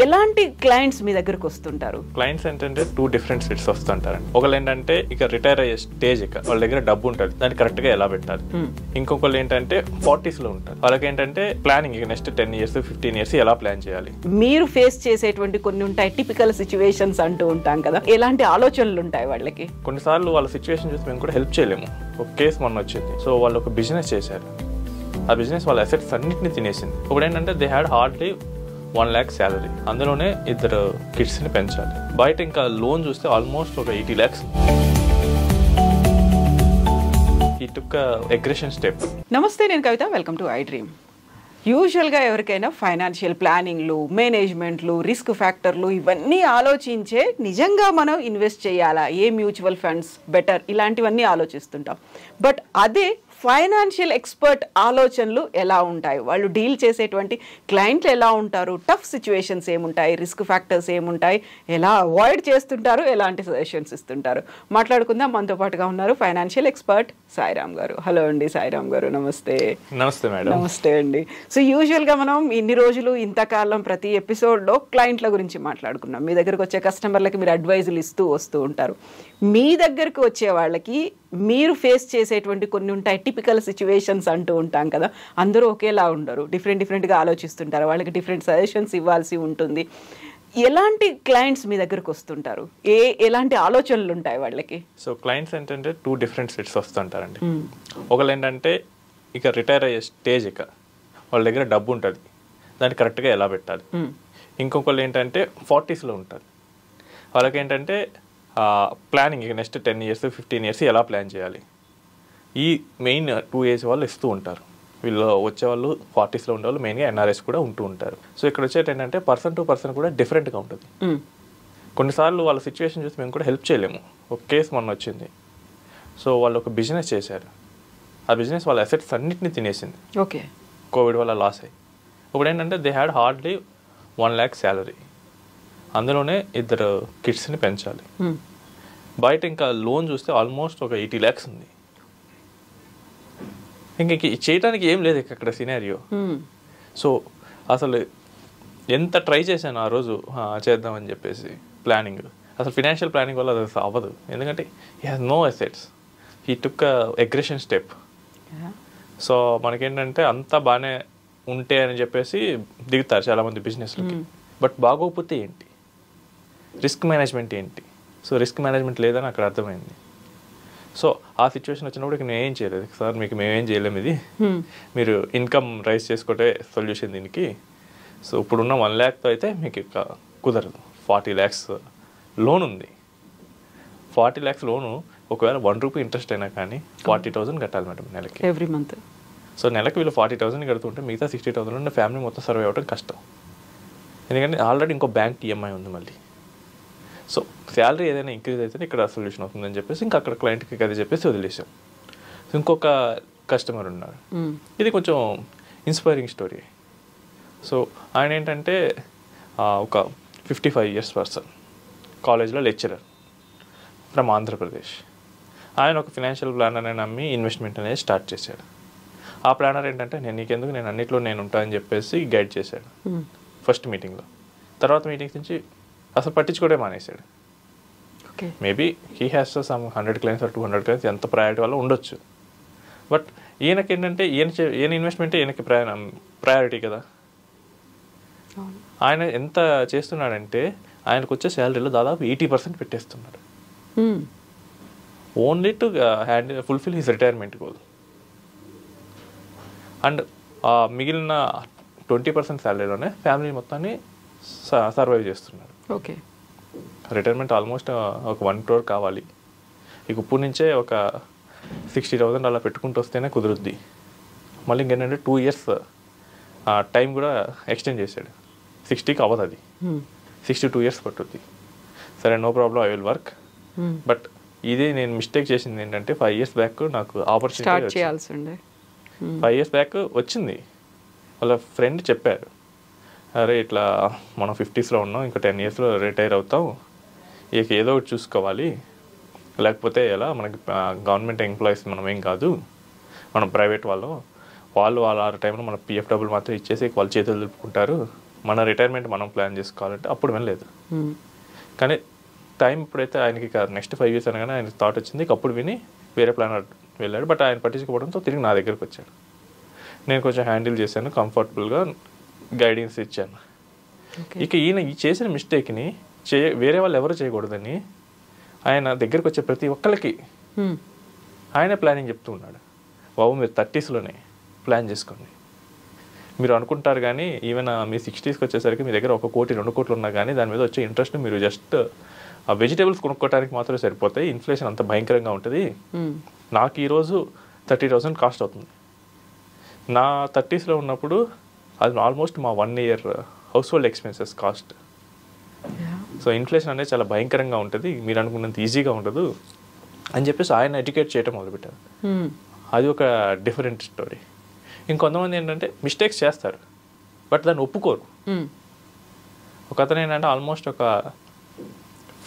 ఎలాంటి క్లయింట్స్ మీ దగ్గరకు వస్తుంటారు? క్లయింట్స్ ఏంటంటే 2 డిఫరెంట్ సెట్స్ వస్తుంటారండి. ఒకళ్ళు ఏంటంటే ఇక రిటైర్ అయ్యే స్టేజ్, ఇక వాళ్ళ దగ్గర డబ్బు ఉంటుంది, దాన్ని కరెక్ట్ గా ఎలా పెట్టాలి. ఇంకొకళ్ళు ఏంటంటే 40s లో ఉంటారు, వాళ్ళకి ఏంటంటే ప్లానింగ్, ఇక నెక్స్ట్ 10 years 15 years ఎలా ప్లాన్ చేయాలి. మీరు ఫేస్ చేసేటువంటి కొన్ని ఉంటాయి, టిపికల్ సిచ్యువేషన్స్ అంటూ ఉంటాం కదా, ఎలాంటి ఆలోచనలు ఉంటాయి వాళ్ళకి? కొన్నిసార్లు వాళ్ళ సిచ్యువేషన్ చూసి మేము కూడా హెల్ప్ చేయలేము. ఒక కేసు మొన్న వచ్చింది. సో వాళ్ళు ఒక బిజినెస్ చేశారు, ఆ బిజినెస్ వాళ్ళ అసెట్స్ అన్నింటినీ తినేసింది. ఇప్పుడు ఏంటంటే they had hardly 1 lakh salary, అందులోనే 2 kids ని పెంచాలి. బయట ఇంకా లోన్ చూస్తే ఆల్మోస్ట్ ఒక 80 lakhs. ఈ టుక్ అగ్రెషన్ స్టెప్. నమస్తే, నేను కవిత, వెల్కమ్ టు ఐ డ్రీమ్. యూజువల్గా ఎవరికైనా ఫైనాన్షియల్ ప్లానింగ్లు, మేనేజ్మెంట్లు, రిస్క్ ఫ్యాక్టర్లు ఇవన్నీ ఆలోచించే నిజంగా మనం ఇన్వెస్ట్ చేయాలా, ఏ మ్యూచువల్ ఫండ్స్ బెటర్, ఇలాంటివన్నీ ఆలోచిస్తుంటాం. బట్ అదే ఫైనాన్షియల్ ఎక్స్పర్ట్ ఆలోచనలు ఎలా ఉంటాయి, వాళ్ళు డీల్ చేసేటువంటి క్లయింట్లు ఎలా ఉంటారు, టఫ్ సిచ్యువేషన్స్ ఏముంటాయి, రిస్క్ ఫ్యాక్టర్స్ ఏముంటాయి, ఎలా అవాయిడ్ చేస్తుంటారు, ఎలాంటి సజెషన్స్ ఇస్తుంటారు, మాట్లాడుకుందాం. మనతో పాటుగా ఉన్నారు ఫైనాన్షియల్ ఎక్స్పర్ట్ సాయిరామ్ గారు. హలో అండి సాయిరామ్ గారు, నమస్తే. నమస్తే మేడం. నమస్తే అండి. సో యూజువల్గా మనం ఇన్ని రోజులు ఇంతకాలం ప్రతి ఎపిసోడ్లో క్లయింట్ల గురించి మాట్లాడుకున్నాం. మీ దగ్గరకు వచ్చే కస్టమర్లకి మీరు అడ్వైజులు ఇస్తూ వస్తూ ఉంటారు. మీ దగ్గరకు వచ్చే వాళ్ళకి మీరు ఫేస్ చేసేటువంటి కొన్ని ఉంటాయి, టిపికల్ సిచ్యువేషన్స్ అంటూ ఉంటాం కదా, అందరూ ఒకేలా ఉండరు, డిఫరెంట్గా ఆలోచిస్తుంటారు, వాళ్ళకి డిఫరెంట్ సజెషన్స్ ఇవ్వాల్సి ఉంటుంది. ఎలాంటి క్లయింట్స్ మీ దగ్గరకు వస్తుంటారు, ఎలాంటి ఆలోచనలు ఉంటాయి వాళ్ళకి? సో క్లయింట్స్ ఏంటంటే 2 డిఫరెంట్ సెట్స్ వస్తుంటారండి. ఒకళ్ళు ఏంటంటే ఇక రిటైర్ అయ్యే స్టేజ్, ఇక వాళ్ళ దగ్గర డబ్బు ఉంటుంది, దాన్ని కరెక్ట్గా ఎలా పెట్టాలి. ఇంకొకళ్ళు ఏంటంటే 40s లో ఉంటారు, వాళ్ళకి ఏంటంటే ప్లానింగ్, ఇక నెక్స్ట్ 10 years 15 years ఎలా ప్లాన్ చేయాలి. ఈ మెయిన్ 2 ఏజ్ వాళ్ళు ఇస్తూ ఉంటారు. వీళ్ళు వచ్చేవాళ్ళు 40s లో ఉండేవాళ్ళు మెయిన్గా ఎన్ఆర్ఎస్ కూడా ఉంటూ ఉంటారు. సో ఇక్కడ వచ్చేది ఏంటంటే పర్సన్ టు పర్సన్ కూడా డిఫరెంట్గా ఉంటుంది. కొన్నిసార్లు వాళ్ళ సిచ్యువేషన్ చూసి మేము కూడా హెల్ప్ చేయలేము. ఒక కేసు మొన్న వచ్చింది. సో వాళ్ళు ఒక బిజినెస్ చేశారు, ఆ బిజినెస్ వాళ్ళ అసెట్స్ అన్నింటినీ తినేసింది. ఓకే, కోవిడ్ వల్ల లాస్ అయ్యి. ఇప్పుడు ఏంటంటే they had hardly 1 lakh salary, అందులోనే 2 kids ని పెంచాలి. బయట ఇంకా లోన్ చూస్తే ఆల్మోస్ట్ ఒక 80 lakhs ఉంది. ఇంక చేయడానికి ఏం లేదు అక్కడ సినారియో. సో అసలు ఎంత ట్రై చేశాను ఆ రోజు చేద్దామని చెప్పేసి ప్లానింగ్, అసలు ఫినాన్షియల్ ప్లానింగ్ వల్ల అది అవ్వదు. ఎందుకంటే he has no assets, he took aggression step. So మనకేంటంటే అంతా బాగానే ఉంటే అని చెప్పేసి దిగుతారు చాలామంది బిజినెస్లకి. బట్ బాగోకపోతే ఏంటి, రిస్క్ మేనేజ్మెంట్ ఏంటి? సో రిస్క్ మేనేజ్మెంట్ లేదని అక్కడ అర్థమైంది. సో ఆ సిచ్యువేషన్ వచ్చినప్పుడు నేను ఏం చేయలేదు, సార్ మీకు మేమేం చేయలేము, ఇది మీరు ఇన్కమ్ రైజ్ చేసుకుంటే సొల్యూషన్ దీనికి. సో ఇప్పుడున్న 1 lakh అయితే మీకు ఇక కుదరదు, 40 lakhs లోన్ ఉంది. 40 lakhs లోను ఒకవేళ 1 రూపీ ఇంట్రెస్ట్ అయినా కానీ 40,000 కట్టాలి మేడం నెలకి, ఎవ్రీ మంత్. సో నెలకి వీళ్ళు 40,000 కడుతుంటే మిగతా 60,000 ఉన్న ఫ్యామిలీ మొత్తం సర్వే అవ్వడం కష్టం. ఎందుకంటే ఆల్రెడీ ఇంకో బ్యాంక్ ఈఎంఐ ఉంది మళ్ళీ. సో శాలరీ ఏదైనా ఇంక్రీజ్ అయితే ఇక్కడ సొల్యూషన్ అవుతుందని చెప్పేసి ఇంకా అక్కడ క్లయింట్కి అది చెప్పేసి వదిలేసాం. సో ఇంకొక కస్టమర్ ఉన్నారు, ఇది కొంచెం ఇన్స్పైరింగ్ స్టోరీ. సో ఆయన ఏంటంటే ఒక 55 years పర్సన్, కాలేజ్లో లెక్చరర్ ఫ్రమ్ ఆంధ్రప్రదేశ్. ఆయన ఒక ఫినాన్షియల్ ప్లానర్ అని నమ్మి ఇన్వెస్ట్మెంట్ అనేది స్టార్ట్ చేశాడు. ఆ ప్లానర్ ఏంటంటే నీకెందుకు, నేను అన్నిట్లో నేను ఉంటానని చెప్పేసి గైడ్ చేశాడు ఫస్ట్ మీటింగ్లో. తర్వాత మీటింగ్స్ నుంచి అసలు పట్టించుకోవడే మానేశాడు. Maybe he has some 100 clients or 200 clients, ఎంత ప్రయారిటీ వల్ల ఉండొచ్చు. బట్ ఈయనకి ఏంటంటే ఈయన ఇన్వెస్ట్మెంటే ఈయనకి ప్రయారిటీ కదా. ఆయన ఎంత చేస్తున్నాడంటే ఆయనకు వచ్చే శాలరీలో దాదాపు 80% పెట్టేస్తున్నాడు, only to fulfil his retirement goal. And మిగిలిన 20% శాలరీలోనే ఫ్యామిలీ మొత్తాన్ని సర్వైవ్ చేస్తున్నాడు. ఓకే, రిటైర్మెంట్ ఆల్మోస్ట్ ఒక 1 crore కావాలి. ఇక ఇప్పుడు నుంచే ఒక 60,000 అలా పెట్టుకుంటూ వస్తేనే కుదురుద్ది. మళ్ళీ ఇంకేంటంటే 2 years టైం కూడా ఎక్స్టెండ్ చేశాడు. 60కి అవ్వదు, అది 62 years పట్టుద్ది. సరే, no problem, I will work. But ఇది నేను మిస్టేక్ చేసింది ఏంటంటే 5 years బ్యాక్ నాకు ఆపర్చునిటీ 5 years బ్యాక్ వచ్చింది. వాళ్ళ ఫ్రెండ్ చెప్పారు, అరే ఇట్లా మనం 50s లో ఉన్నాం, ఇంకా 10 yearsలో రిటైర్ అవుతాం, ఇక ఏదో ఒకటి చూసుకోవాలి, లేకపోతే ఎలా, మనకి గవర్నమెంట్ ఎంప్లాయీస్ మనం ఏం కాదు, మనం ప్రైవేట్ వాళ్ళం, వాళ్ళు ఆ టైంలో మన పిఎఫ్ డబ్బులు మాత్రం ఇచ్చేసి వాళ్ళు చేతులు దులుపుకుంటారు, మన రిటైర్మెంట్ మనం ప్లాన్ చేసుకోవాలంటే అప్పుడు వినలేదు. కానీ టైం ఇప్పుడైతే ఆయనకి నెక్స్ట్ 5 years అనగానే ఆయన థాట్ వచ్చింది, అప్పుడు విని వేరే ప్లాన్ వెళ్ళాడు. బట్ ఆయన పట్టించుకోవడంతో తిరిగి నా దగ్గరికి వచ్చాడు. నేను కొంచెం హ్యాండిల్ చేశాను, కంఫర్టబుల్గా గైడెన్స్ ఇచ్చాను. ఇక ఈయన ఈ చేసిన మిస్టేక్ని వేరే వాళ్ళు ఎవరు చేయకూడదని ఆయన దగ్గరికి వచ్చే ప్రతి ఒక్కరికి ఆయన ప్లానింగ్ చెప్తూ ఉన్నాడు. బాబు మీరు 30sలోనే ప్లాన్ చేసుకోండి. మీరు అనుకుంటారు కానీ ఈవెన్ మీ 60sకి వచ్చేసరికి మీ దగ్గర 1 కోటి 2 కోట్లు ఉన్నా కానీ దాని మీద వచ్చే ఇంట్రెస్ట్ మీరు జస్ట్ ఆ వెజిటేబుల్స్ కొనుక్కోవడానికి మాత్రమే సరిపోతాయి. ఇన్ఫ్లేషన్ అంత భయంకరంగా ఉంటుంది. నాకు ఈరోజు 30,000 కాస్ట్ అవుతుంది. నా 30sలో ఉన్నప్పుడు అది ఆల్మోస్ట్ మా 1 year house hold expenses cost. So inflation అనేది చాలా భయంకరంగా ఉంటుంది, మీరు అనుకున్నంత ఈజీగా ఉండదు అని చెప్పేసి ఆయన ఎడ్యుకేట్ చేయడం మొదలుపెట్టారు. అది ఒక డిఫరెంట్ స్టోరీ. ఇంకొంతమంది ఏంటంటే మిస్టేక్స్ చేస్తారు బట్ దాన్ని ఒప్పుకోరు. ఒక అతను ఏంటంటే ఆల్మోస్ట్ ఒక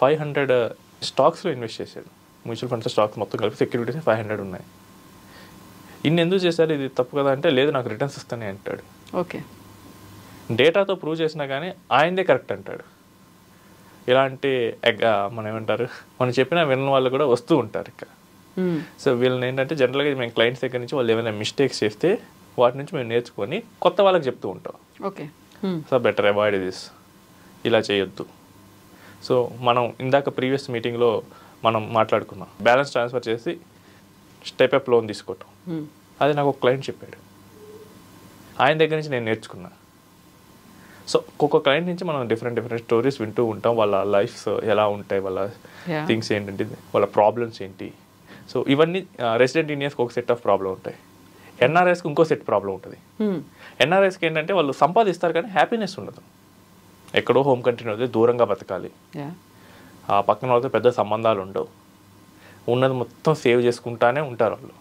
500 స్టాక్స్లో ఇన్వెస్ట్ చేశాడు. మ్యూచువల్ ఫండ్స్ స్టాక్స్ మొత్తం కలిపి సెక్యూరిటీస్ 500 ఉన్నాయి. ఇన్ని ఎందుకు చేశారు, ఇది తప్పు కదా అంటే లేదు నాకు రిటర్న్స్ ఇస్తానే అంటాడు. ఓకే, డేటాతో ప్రూవ్ చేసినా కానీ ఆయనదే కరెక్ట్ అంటాడు. ఇలాంటి మనం ఏమంటారు, మనం చెప్పిన విన్న వాళ్ళు కూడా వస్తూ ఉంటారు ఇక. సో వీళ్ళని ఏంటంటే జనరల్గా మేము క్లయింట్స్ దగ్గర నుంచి వాళ్ళు ఏమైనా మిస్టేక్స్ చేస్తే వాటి నుంచి మేము నేర్చుకొని కొత్త వాళ్ళకి చెప్తూ ఉంటాం. Okay, so better avoid this, ఇలా చేయొద్దు. సో మనం ఇందాక ప్రీవియస్ మీటింగ్లో మనం మాట్లాడుకున్నాం బ్యాలెన్స్ ట్రాన్స్ఫర్ చేసి స్టెప్ అప్ లోన్ తీసుకోవటం. అది నాకు ఒక క్లయింట్ చెప్పాడు, ఆయన దగ్గర నుంచి నేను నేర్చుకున్నా. సో ఒక్కొక్క క్లయింట్ నుంచి మనం డిఫరెంట్ స్టోరీస్ వింటూ ఉంటాం, వాళ్ళ లైఫ్స్ ఎలా ఉంటాయి, వాళ్ళ థింగ్స్ ఏంటంటే వాళ్ళ ప్రాబ్లమ్స్ ఏంటి. సో ఇవన్నీ రెసిడెంట్ ఇండియన్స్కి ఒక సెట్ ఆఫ్ ప్రాబ్లం ఉంటాయి, ఎన్ఆర్ఐస్కి ఇంకో సెట్ ప్రాబ్లం ఉంటుంది. ఎన్ఆర్ఐస్కి ఏంటంటే వాళ్ళు సంపాదిస్తారు కానీ హ్యాపీనెస్ ఉండదు, ఎక్కడో హోమ్ కంట్రీ అయితే దూరంగా బతకాలి, ఆ పక్కన వాళ్ళతో పెద్ద సంబంధాలు ఉండవు, ఉన్నది మొత్తం సేవ్ చేసుకుంటానే ఉంటారు వాళ్ళు.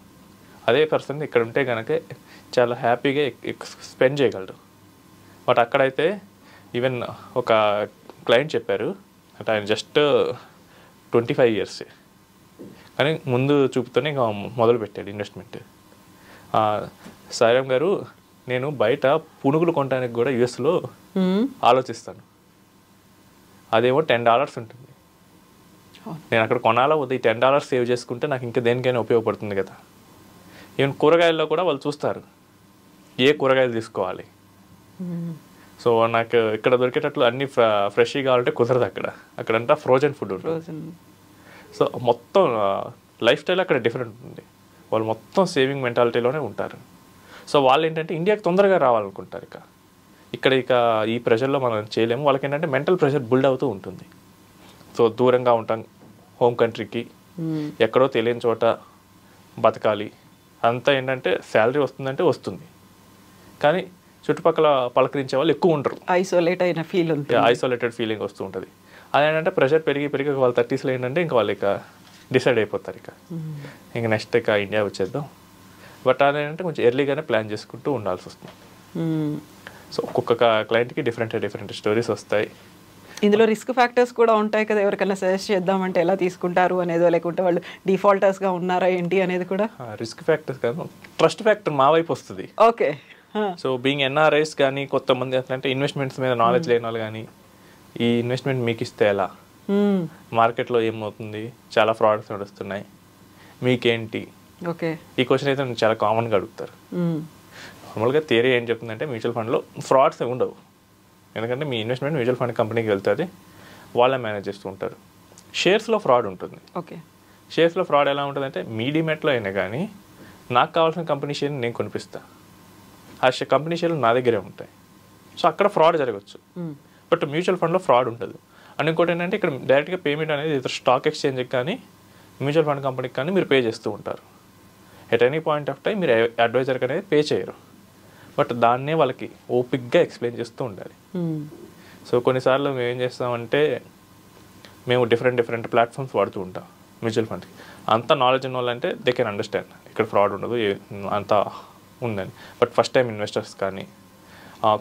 అదే పర్సన్ ఇక్కడ ఉంటే కనుక చాలా హ్యాపీగా స్పెండ్ చేయగలరు. బట్ అక్కడైతే ఈవెన్ ఒక క్లయింట్ చెప్పారు అంటే ఆయన జస్ట్ 25 years కానీ ముందు చూపుతోనే ఇంకా మొదలు పెట్టాడు ఇన్వెస్ట్మెంట్. సాయిరామ్ గారు నేను బయట పునుగులు కొనడానికి కూడా యూఎస్లో ఆలోచిస్తాను, అదేమో $10 ఉంటుంది, నేను అక్కడ కొనాలా వద్దు, ఈ $10 సేవ్ చేసుకుంటే నాకు ఇంకా దేనికైనా ఉపయోగపడుతుంది కదా. ఈవెన్ కూరగాయల్లో కూడా వాళ్ళు చూస్తారు ఏ కూరగాయలు తీసుకోవాలి. సో నాకు ఇక్కడ దొరికేటట్లు అన్ని ఫ్రెష్గా కావాలంటే కుదరదు, అక్కడంతా ఫ్రోజన్ ఫుడ్ ఉంటుంది. సో మొత్తం లైఫ్ స్టైల్ అక్కడ డిఫరెంట్ ఉంటుంది, వాళ్ళు మొత్తం సేవింగ్ మెంటాలిటీలోనే ఉంటారు. సో వాళ్ళు ఏంటంటే ఇండియాకి తొందరగా రావాలనుకుంటారు. ఇక్కడ ఈ ప్రెషర్లో మనం చేయలేము. వాళ్ళకి ఏంటంటే మెంటల్ ప్రెషర్ బిల్డ్ అవుతూ ఉంటుంది. సో దూరంగా ఉంటాం హోమ్ కంట్రీకి, ఎక్కడో తెలియని చోట బతకాలి. అంతా ఏంటంటే శాలరీ వస్తుందంటే వస్తుంది కానీ చుట్టుపక్కల పలకరించే వాళ్ళు ఎక్కువ ఉంటారు, ఐసోలేటెడ్ ఫీలింగ్ వస్తూ ఉంటుంది. అదేంటంటే ప్రెషర్ పెరిగి వాళ్ళ 30sలో ఏంటంటే ఇంకా వాళ్ళు డిసైడ్ అయిపోతారు ఇంకా నెక్స్ట్ ఇండియా వచ్చేద్దాం. బట్ అదేంటంటే కొంచెం ఎర్లీగానే ప్లాన్ చేసుకుంటూ ఉండాల్సి వస్తుంది. సో ఒక్కొక్క క్లయింట్కి డిఫరెంట్ స్టోరీస్ వస్తాయి. ఇందులో రిస్క్ ఫ్యాక్టర్స్ కూడా ఉంటాయి కదా, ఎవరికైనా సజెస్ట్ చేద్దామంటే ఎలా తీసుకుంటారు అనేదో, లేకుంటే వాళ్ళు డిఫాల్టర్స్గా ఉన్నారా ఏంటి అనేది కూడా. రిస్క్ ఫ్యాక్టర్స్ కాదు, ట్రస్ట్ ఫ్యాక్టర్ మా వైపు వస్తుంది. ఓకే, సో బీయింగ్ ఎన్ఆర్ఐస్ కానీ కొంతమంది అంటే ఇన్వెస్ట్మెంట్స్ మీద నాలెడ్జ్ లేని వాళ్ళు కానీ ఈ ఇన్వెస్ట్మెంట్ మీకు ఇస్తే ఎలా, మార్కెట్లో ఏమవుతుంది, చాలా ఫ్రాడ్స్ నడుస్తున్నాయి, మీకేంటి, ఓకే ఈ క్వశ్చన్ అయితే చాలా కామన్గా అడుగుతారు. నార్మల్గా థియరీ ఏం చెప్తుందంటే మ్యూచువల్ ఫండ్లో ఫ్రాడ్స్ ఉండవు, ఎందుకంటే మీ ఇన్వెస్ట్మెంట్ మ్యూచువల్ ఫండ్ కంపెనీకి వెళ్తుంది, వాళ్ళే మేనేజ్ చేస్తూ ఉంటారు. షేర్స్లో ఫ్రాడ్ ఉంటుంది. ఓకే, షేర్స్లో ఫ్రాడ్ ఎలా ఉంటుందంటే మీ డిమెట్లో అయినా కానీ నాకు కావాల్సిన కంపెనీ షేర్ని నేను కొనిపిస్తాను, ఆ కంపెనీ షేర్లు నా దగ్గరే ఉంటాయి. సో అక్కడ ఫ్రాడ్ జరగచ్చు. బట్ మ్యూచువల్ ఫండ్లో ఫ్రాడ్ ఉండదు. అండ్ ఇంకోటి ఏంటంటే ఇక్కడ డైరెక్ట్గా పేమెంట్ అనేది ఇతర స్టాక్ ఎక్స్చేంజ్కి కానీ మ్యూచువల్ ఫండ్ కంపెనీకి కానీ మీరు పే చేస్తూ ఉంటారు. At any point of time మీరు అడ్వైజర్కి అనేది పే చేయరు, బట్ దాన్నే వాళ్ళకి ఓపిక్గా ఎక్స్ప్లెయిన్ చేస్తూ ఉండాలి. సో కొన్నిసార్లు మేము ఏం చేస్తామంటే మేము డిఫరెంట్ ప్లాట్ఫామ్స్ వాడుతూ ఉంటాం మ్యూచువల్ ఫండ్కి. అంత నాలెడ్జ్ ఉన్న వాళ్ళంటే దే కెన్ అండర్స్టాండ్ ఇక్కడ ఫ్రాడ్ ఉండదు అంతా ఉందని. బట్ ఫస్ట్ టైం ఇన్వెస్టర్స్ కానీ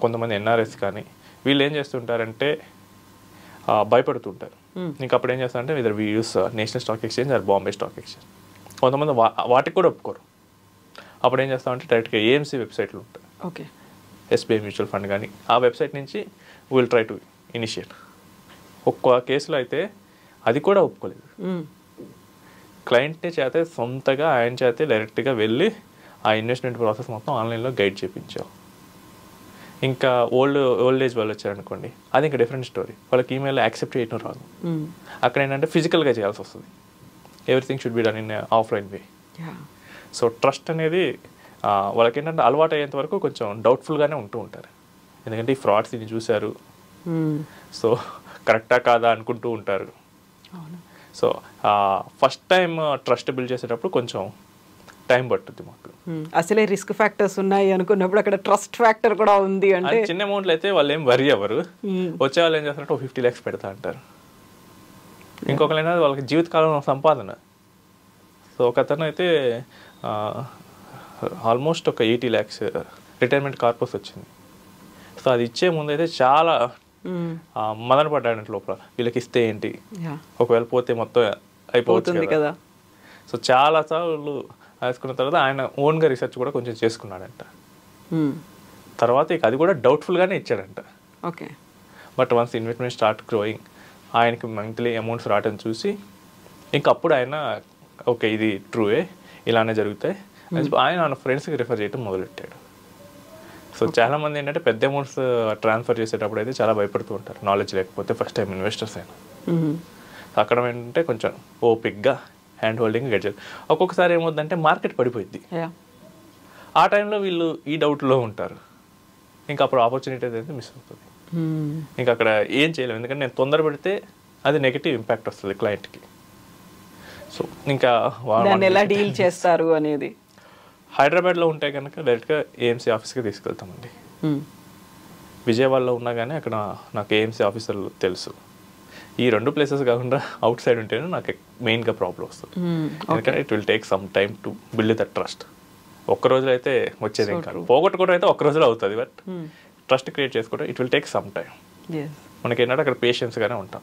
కొంతమంది ఎన్ఆర్ఎస్ కానీ వీళ్ళు ఏం చేస్తుంటారంటే భయపడుతుంటారు. ఇంకా అప్పుడు ఏం చేస్తారంటే ఇద్దరు we use national stock exchange are Bombay stock exchange. కొంతమంది వాటికి కూడా ఒప్పుకోరు, అప్పుడు ఏం చేస్తామంటే డైరెక్ట్గా ఏఎంసీ వెబ్సైట్లు ఉంటాయి, ఓకే, ఎస్బీఐ మ్యూచువల్ ఫండ్ కానీ, ఆ వెబ్సైట్ నుంచి విల్ ట్రై టు ఇనిషియేట్. ఒక్క కేసులో అయితే అది కూడా ఒప్పుకోలేదు. క్లయింట్ని చేతే సొంతగా ఆయన చేతే డైరెక్ట్గా వెళ్ళి ఆ ఇన్వెస్ట్మెంట్ ప్రాసెస్ మొత్తం ఆన్లైన్లో గైడ్ చేయించాం. ఇంకా ఓల్డ్ ఏజ్ వాళ్ళు వచ్చారనుకోండి, అది ఇంకా డిఫరెంట్ స్టోరీ. వాళ్ళకి ఈమెయిల్ యాక్సెప్ట్ చేయడం రాదు. అక్కడ ఏంటంటే ఫిజికల్గా చేయాల్సి వస్తుంది. Everything should be done in offline way. So trust అనేది వాళ్ళకి ఏంటంటే అలవాటు అయ్యేంత వరకు కొంచెం డౌట్ఫుల్గానే ఉంటూ ఉంటారు. ఎందుకంటే ఈ ఫ్రాడ్స్ ఇది చూశారు, సో కరెక్టా కాదా అనుకుంటూ ఉంటారు. So first time trust build చేసేటప్పుడు కొంచెం టైం పట్టుద్ది మాకు. అసలే రిస్క్ ఫ్యాక్టర్స్ ఉన్నాయి అనుకున్నప్పుడు అక్కడ ట్రస్ట్ ఫ్యాక్టర్ కూడా ఉంది అంటే చిన్న అమౌంట్లు అయితే వాళ్ళు ఏం వరీ అవ్వరు. వచ్చే వాళ్ళు ఏం చేస్తారంటే 50 lakhs పెడతా అంటారు. ఇంకొకరైనా వాళ్ళకి జీవితకాలం సంపాదన. సో ఒక అతను అయితే ఆల్మోస్ట్ ఒక 80 lakhs రిటైర్మెంట్ కార్పస్ వచ్చింది. సో అది ఇచ్చే ముందు అయితే చాలా మదన పడ్డాడంటే లోపల, వీళ్ళకి ఇస్తే ఏంటి, ఒకవేళ పోతే మొత్తం అయిపోతుంది కదా. సో చాలా సార్లు వేసుకున్న తర్వాత ఆయన ఓన్గా రీసెర్చ్ కూడా కొంచెం చేసుకున్నాడంట. తర్వాత ఇక అది కూడా డౌట్ఫుల్గానే ఇచ్చాడంట. Okay, but once investment start growing, ఆయనకి మంత్లీ అమౌంట్స్ రావటం చూసి ఇంక అప్పుడు ఆయన ఓకే ఇది ట్రూవే, ఇలానే జరుగుతాయి ఆయన ఫ్రెండ్స్కి రిఫర్ చేయడం మొదలెట్టాడు. సో చాలామంది ఏంటంటే పెద్ద అమౌంట్స్ ట్రాన్స్ఫర్ చేసేటప్పుడు అయితే చాలా భయపడుతూ ఉంటారు, నాలెడ్జ్ లేకపోతే, ఫస్ట్ టైం ఇన్వెస్టర్స్ అయినా. అక్కడ ఏంటంటే కొంచెం ఓపిక్గా హ్యాండ్ హోల్డింగ్ గెట్ చేయాలి. ఒక్కొక్కసారి ఏమవుతుందంటే మార్కెట్ పడిపోయింది, ఆ టైంలో వీళ్ళు ఈ డౌట్లో ఉంటారు, ఇంకా అప్పుడు ఆపర్చునిటీ అయితే మిస్ అవుతుంది. ఇంకా అక్కడ ఏం చేయలేము, ఎందుకంటే నేను తొందర పెడితే అది నెగిటివ్ ఇంపాక్ట్ వస్తుంది క్లయింట్కి. సో ఇంకా ఎలా డీల్ చేస్తారు అనేది. హైదరాబాద్లో ఉంటే కనుక డైరెక్ట్గా ఏఎంసీ ఆఫీస్కి తీసుకెళ్తామండి. విజయవాడలో ఉన్నా కానీ అక్కడ నాకు ఏఎంసీ ఆఫీసర్లు తెలుసు. ఈ 2 ప్లేసెస్ కాకుండా అవుట్ సైడ్ ఉంటేనే నాకు మెయిన్గా ప్రాబ్లం వస్తుంది. ఎందుకంటే it will take some time to build the trust. ఒక్క రోజులో అయితే వచ్చేది ఏం కాదు, పోగొట్టుకోవడం అయితే ఒక్క రోజులో అవుతుంది, బట్ ట్రస్ట్ క్రియేట్ చేసుకోవడం it will take some time. మనకి ఏంటంటే అక్కడ పేషెన్స్గానే ఉంటాం.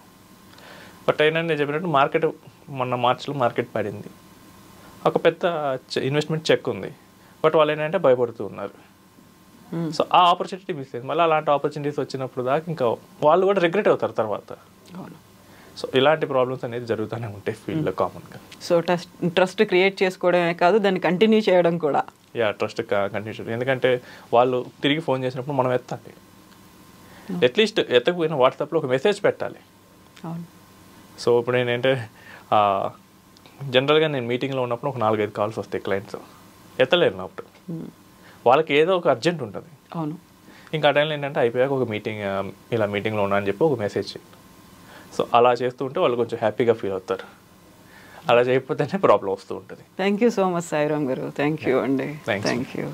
బట్ ఏంటంటే నేను చెప్పినట్టు మార్కెట్ మొన్న మార్చిలో మార్కెట్ పడింది, ఒక పెద్ద ఇన్వెస్ట్మెంట్ చెక్ ఉంది, బట్ వాళ్ళు ఏంటంటే భయపడుతూ ఉన్నారు. సో ఆ ఆపర్చునిటీ మిస్ అయింది. మళ్ళీ అలాంటి ఆపర్చునిటీస్ వచ్చినప్పుడు దాకా ఇంకా వాళ్ళు కూడా రిగ్రెట్ అవుతారు తర్వాత. సో ఇలాంటి ప్రాబ్లమ్స్ అనేది జరుగుతూనే ఉంటాయి ఫీల్డ్లో కామన్గా. సో ట్రస్ట్ క్రియేట్ చేసుకోవడమే కాదు, దాన్ని కంటిన్యూ చేయడం కూడా. ట్రస్ట్ కంటిన్యూ చేయడం, ఎందుకంటే వాళ్ళు తిరిగి ఫోన్ చేసినప్పుడు మనం ఎత్తాలి, అట్లీస్ట్ ఎత్తకపోయినా వాట్సాప్లో ఒక మెసేజ్ పెట్టాలి. సో ఇప్పుడు నేనంటే జనరల్గా నేను మీటింగ్లో ఉన్నప్పుడు ఒక 4-5 కాల్స్ వస్తాయి, క్లయింట్స్ ఎత్తలేరు అప్పుడు, వాళ్ళకి ఏదో ఒక అర్జెంట్ ఉంటుంది. అవును, ఇంకా ఆ టైంలో ఏంటంటే అయిపోయాక ఒక మీటింగ్, ఇలా మీటింగ్లో ఉన్నా అని చెప్పి ఒక మెసేజ్. సో అలా చేస్తూ ఉంటే వాళ్ళు కొంచెం హ్యాపీగా ఫీల్ అవుతారు. అలా చేయకపోతేనే ప్రాబ్లం వస్తూ ఉంటుంది. Thank you so much Sairam గారు. థ్యాంక్ యూ అండి. Thank you.